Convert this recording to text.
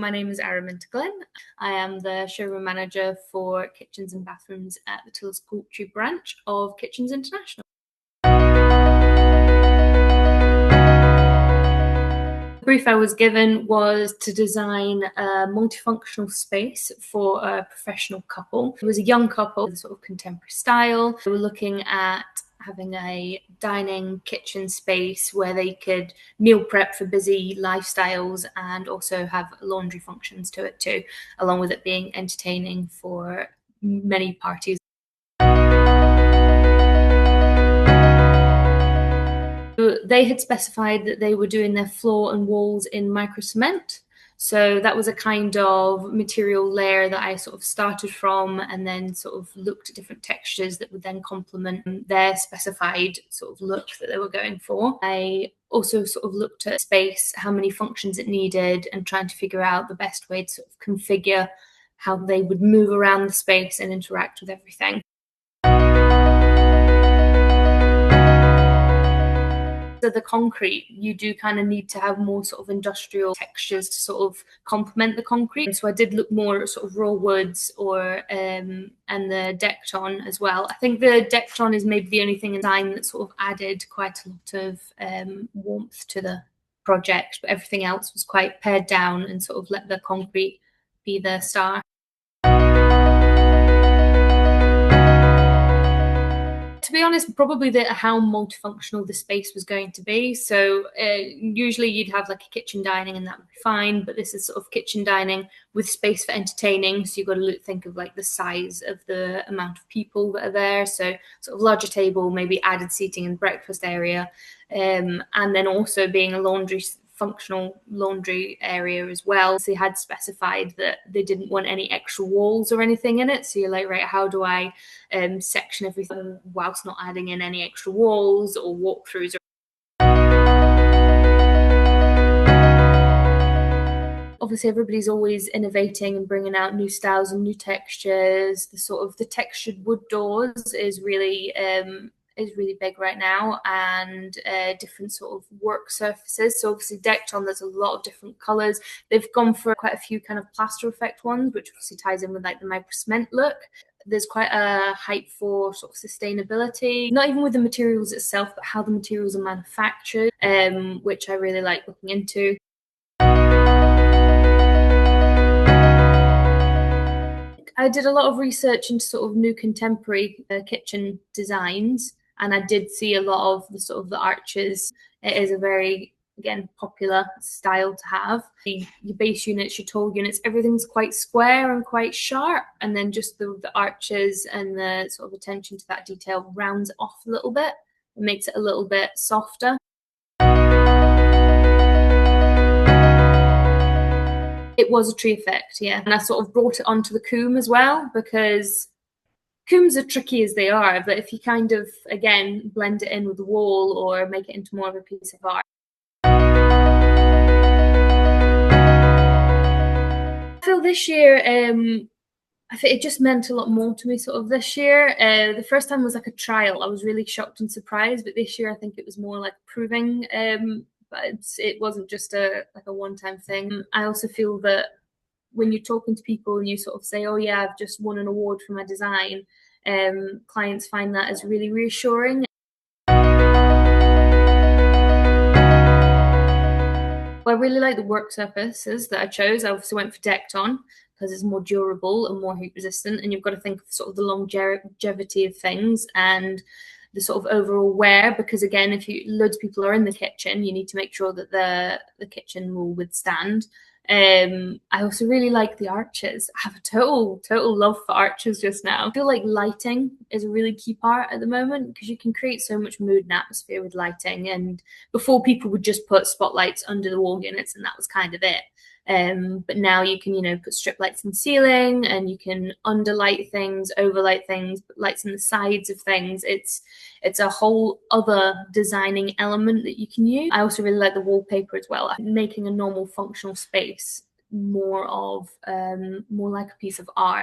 my name is Araminta Glenn. I am the showroom manager for kitchens and bathrooms at the Tills Coultry branch of Kitchens International. The brief I was given was to design a multifunctional space for a professional couple. It was a young couple with a sort of contemporary style. They were looking at having a dining kitchen space where they could meal prep for busy lifestyles and also have laundry functions to it too, along with it being entertaining for many parties. They had specified that they were doing their floor and walls in micro cement. So that was a kind of material layer that I sort of started from and then sort of looked at different textures that would then complement their specified sort of look that they were going for. I also sort of looked at space, how many functions it needed, and trying to figure out the best way to sort of configure how they would move around the space and interact with everything. So the concrete, you do kind of need to have more sort of industrial textures to sort of complement the concrete. So I did look more at sort of raw woods or and the Decton as well. I think the Decton is maybe the only thing in design that sort of added quite a lot of warmth to the project, but everything else was quite pared down and sort of let the concrete be the star. To be honest, probably how multifunctional the space was going to be. So usually you'd have like a kitchen dining and that would be fine, but this is sort of kitchen dining with space for entertaining. So you've got to think of like the size of the amount of people that are there. So sort of larger table, maybe added seating in the breakfast area, and then also being a functional laundry area as well. So they had specified that they didn't want any extra walls or anything in it. So you're like, right, how do I section everything whilst not adding in any extra walls or walkthroughs? Obviously, everybody's always innovating and bringing out new styles and new textures. The textured wood doors is really big right now, and different sort of work surfaces. So obviously Decton, there's a lot of different colors. They've gone for quite a few kind of plaster effect ones, which obviously ties in with like the micro cement look. There's quite a hype for sort of sustainability, not even with the materials itself, but how the materials are manufactured, which I really like looking into. I did a lot of research into sort of new contemporary kitchen designs, and I did see a lot of the sort of the arches. It is a very, again, popular style to have. Your base units, your tall units, everything's quite square and quite sharp, and then just the arches and the sort of attention to that detail rounds it off a little bit. It makes it a little bit softer. It was a tree effect, yeah. And I sort of brought it onto the comb as well, because combs are tricky as they are, but if you kind of, again, blend it in with the wall or make it into more of a piece of art. I feel this year, I think it just meant a lot more to me sort of this year. The first time was like a trial. I was really shocked and surprised, but this year I think it was more like proving, but it wasn't just a one-time thing. I also feel that when you're talking to people and you sort of say, oh yeah, I've just won an award for my design, clients find that as really reassuring. I really like the work surfaces that I chose. I obviously went for Decton because it's more durable and more heat resistant, and you've got to think of sort of the longevity of things and the sort of overall wear, because again, if loads of people are in the kitchen, you need to make sure that the kitchen will withstand. I also really like the arches. I have a total love for arches just now. I feel like lighting is a really key part at the moment, because you can create so much mood and atmosphere with lighting. And before, people would just put spotlights under the wall units and that was kind of it. But now you can, put strip lights in the ceiling, and you can underlight things, overlight things, put lights in the sides of things. It's a whole other designing element that you can use. I also really like the wallpaper as well, making a normal functional space more like a piece of art.